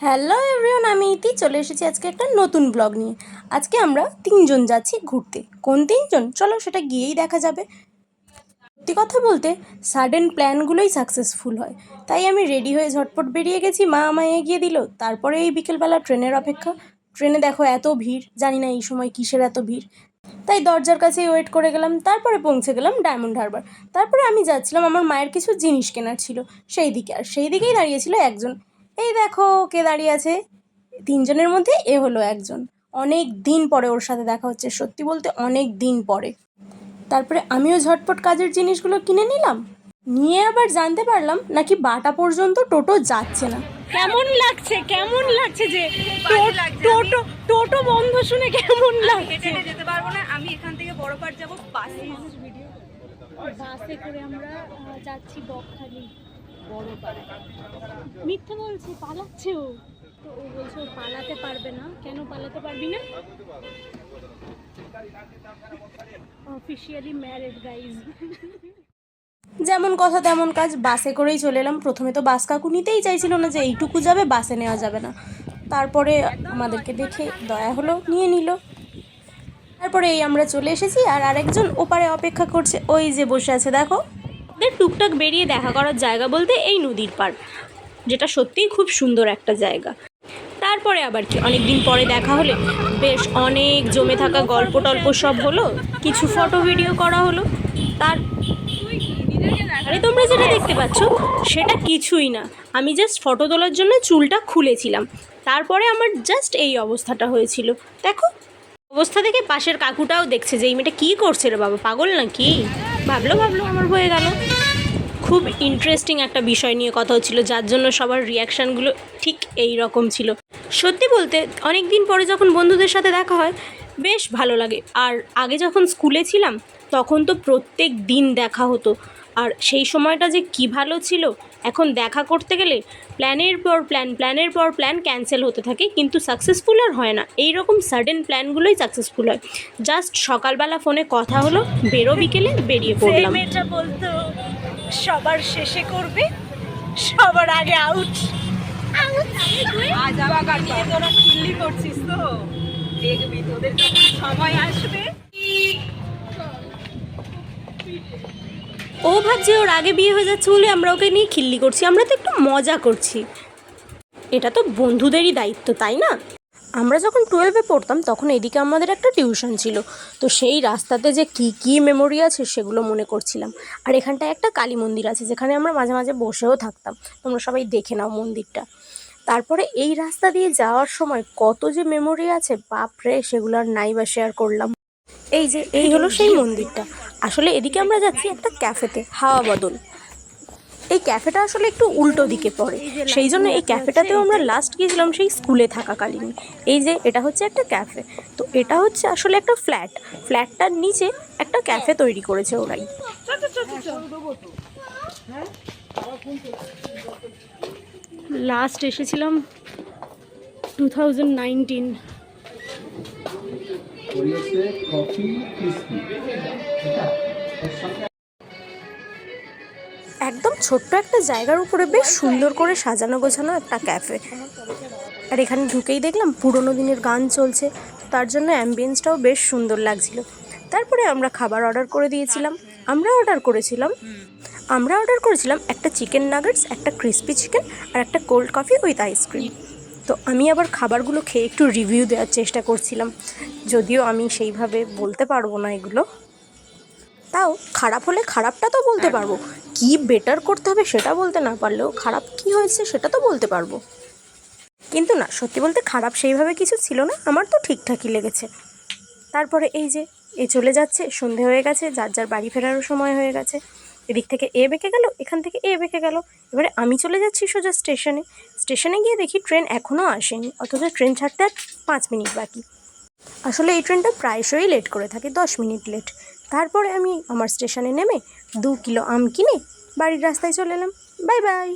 Hello everyone, আমি ইতি চলে এসেছি আজকে একটা নতুন ব্লগ নিয়ে। আজকে আমরা তিনজন যাচ্ছি ঘুরতে। কোন তিনজন? চলো সেটা গিয়েই দেখা যাবে। সত্যি কথা বলতে সাডেন প্ল্যানগুলোই সাকসেসফুল হয়। তাই আমি রেডি হয়ে ঝটপট বেরিয়ে গেছি, মা আমায় এগিয়ে দিল। তারপরে এই বিকেলবেলা ট্রেনের অপেক্ষা। ট্রেনে দেখো এত ভিড়, জানি না এই সময় কিসের এত ভিড়। তাই দরজার কাছেই ওয়েট করে গেলাম। তারপরে পৌঁছে গেলাম ডায়মন্ড হারবার। তারপরে আমি যাচ্ছিলাম, আমার মায়ের কিছু জিনিস কেনার ছিল সেই দিকে, আর সেই দিকেই দাঁড়িয়েছিল একজন। এই দেখো কে দাঁড়িয়ে আছে। তিনজনের মধ্যে এ হলো একজন। অনেক দিন পরে ওর সাথে দেখা হচ্ছে, সত্যি বলতে অনেক দিন পরে। তারপরে আমিও ঝটপট কাজের জিনিসগুলো কিনে নিলাম। নিয়ে আবার জানতে পারলাম নাকি বাটা পর্যন্ত টোটো যাচ্ছে না। কেমন লাগছে যে টোটো টোটো বন্ধ শুনে কেমন লাগছে? যেতে পারবো না, আমি এখান থেকে বড়পাট যাবো বাসে। বাসে করে আমরা যাচ্ছি বকখালি বড়পাট। মিথ্যে বলছে, পালাচ্ছে ও। তো ও বলছে ও পালাতে পারবে না। কেন পালাতে পারবি না? Officially married guys. যেমন কথা তেমন কাজ, বাসে করেই চলে এলাম। প্রথমে তো বাস কাকু নিতেই চাইছিল না, যে এইটুকু যাবে বাসে নেওয়া যাবে না। তারপরে আমাদেরকে দেখে দয়া হলো, নিয়ে নিল। তারপরে এই আমরা চলে এসেছি, আর আরেকজন ওপারে অপেক্ষা করছে, ওই যে বসে আছে দেখো। ওদের টুকটাক বেরিয়ে দেখা করার জায়গা বলতে এই নদীর পাড়, যেটা সত্যিই খুব সুন্দর একটা জায়গা। তারপরে আবার কি, অনেক দিন পরে দেখা হলে বেশ অনেক জমে থাকা গল্প টল্প সব হলো, কিছু ফটো ভিডিও করা হলো। তার আরে তোমরা যেটা দেখতে পাচ্ছ সেটা কিছুই না, আমি জাস্ট ফটো তোলার জন্য চুলটা খুলেছিলাম। তারপরে আমার জাস্ট এই অবস্থাটা হয়েছিল। দেখো অবস্থা দেখে পাশের কাকুটাও দেখছে যে এই মেয়েটা কী করছে রে বাবা, পাগল না কি? ভাবলো আমার হয়ে গেল। খুব ইন্টারেস্টিং একটা বিষয় নিয়ে কথা হচ্ছিল, যার জন্য সবার রিয়াকশানগুলো ঠিক এই রকম ছিল। সত্যি বলতে অনেক দিন পরে যখন বন্ধুদের সাথে দেখা হয় বেশ ভালো লাগে। আর আগে যখন স্কুলে ছিলাম তখন তো প্রত্যেক দিন দেখা হতো, আর সেই সময়টা যে কী ভালো ছিল। এখন দেখা করতে গেলে প্ল্যানের পর প্ল্যান ক্যান্সেল হতে থাকে, কিন্তু সাকসেসফুল আর হয় না। এই রকম সাডেন প্ল্যানগুলোই সাকসেসফুল হয়। জাস্ট সকালবেলা ফোনে কথা হলো, বিকেলে বেরিয়ে পড়লাম। মেয়েটা বলতো সবার শেষে করবে, সবার আগে আউট। আজ আবার তোরা খিল্লি করছিস তো, দেখবি তোদের যখন সময় আসবে। ও ভাবছে ওর আগে বিয়ে হয়ে যাচ্ছে বলে আমরা ওকে নিয়ে খিল্লি করছি, আমরা তো একটু মজা করছি। এটা তো বন্ধুদেরই দায়িত্ব, তাই না? আমরা যখন 12-এ পড়তাম তখন এদিকে আমাদের একটা টিউশন ছিল, তো সেই রাস্তাতে যে কী মেমোরি আছে সেগুলো মনে করছিলাম। আর এখানটায় একটা কালী মন্দির আছে, যেখানে আমরা মাঝে মাঝে বসেও থাকতাম। তোমরা সবাই দেখে নাও মন্দিরটা। তারপরে এই রাস্তা দিয়ে যাওয়ার সময় কত যে মেমোরি আছে, বাপরে, সেগুলো আর নাই বা শেয়ার করলাম। এই হলো সেই মন্দিরটা। আসলে এদিকে আমরা যাচ্ছি একটা ক্যাফেতে, হাওয়া বদল। এই ক্যাফেটা আসলে একটু উল্টো দিকে পড়ে, সেই জন্য এই ক্যাফেটাতেও আমরা লাস্ট গিয়েছিলাম সেই স্কুলে থাকাকালীন। এই যে এটা হচ্ছে একটা ক্যাফে, তো এটা হচ্ছে আসলে একটা ফ্ল্যাটটার নিচে একটা ক্যাফে তৈরি করেছে ওরাই। লাস্ট এসেছিলাম 2019। একদম ছোট্ট একটা জায়গার উপরে বেশ সুন্দর করে সাজানো গোছানো একটা ক্যাফে। আর এখানে ঢুকেই দেখলাম পুরোনো দিনের গান চলছে, তার জন্য অ্যাম্বিয়েন্সটাও বেশ সুন্দর লাগছিল। তারপরে আমরা খাবার অর্ডার করে দিয়েছিলাম। আমরা অর্ডার করেছিলাম একটা চিকেন নাগেটস, একটা ক্রিসপি চিকেন, আর একটা কোল্ড কফি উইথ আইসক্রিম। তো আমি আবার খাবারগুলো খেয়ে একটু রিভিউ দেওয়ার চেষ্টা করছিলাম, যদিও আমি সেইভাবে বলতে পারবো না এগুলো। তাও খারাপ হলে খারাপটা তো বলতে পারবো, কি বেটার করতে হবে সেটা বলতে না পারলেও খারাপ কি হয়েছে সেটা তো বলতে পারবো। কিন্তু না, সত্যি বলতে খারাপ সেইভাবে কিছু ছিল না, আমার তো ঠিকঠাকই লেগেছে। তারপরে এই যে চলে যাচ্ছে, সন্ধে হয়ে গেছে, যার যার বাড়ি ফেরারও সময় হয়ে গেছে। এদিক থেকে এ বেঁকে গেল, এখান থেকে এ বেঁকে গেল। এবারে আমি চলে যাচ্ছি সোজা স্টেশনে গিয়ে দেখি ট্রেন এখনও আসেনি, অথচ ট্রেন ছাড়তে আর 5 মিনিট বাকি। আসলে এই ট্রেনটা প্রায়শই লেট করে থাকে, 10 মিনিট লেট। তারপরে আমি আমার স্টেশনে নেমে 2 কিলো আম কিনে বাড়ির রাস্তায় চলে এলাম। Bye bye.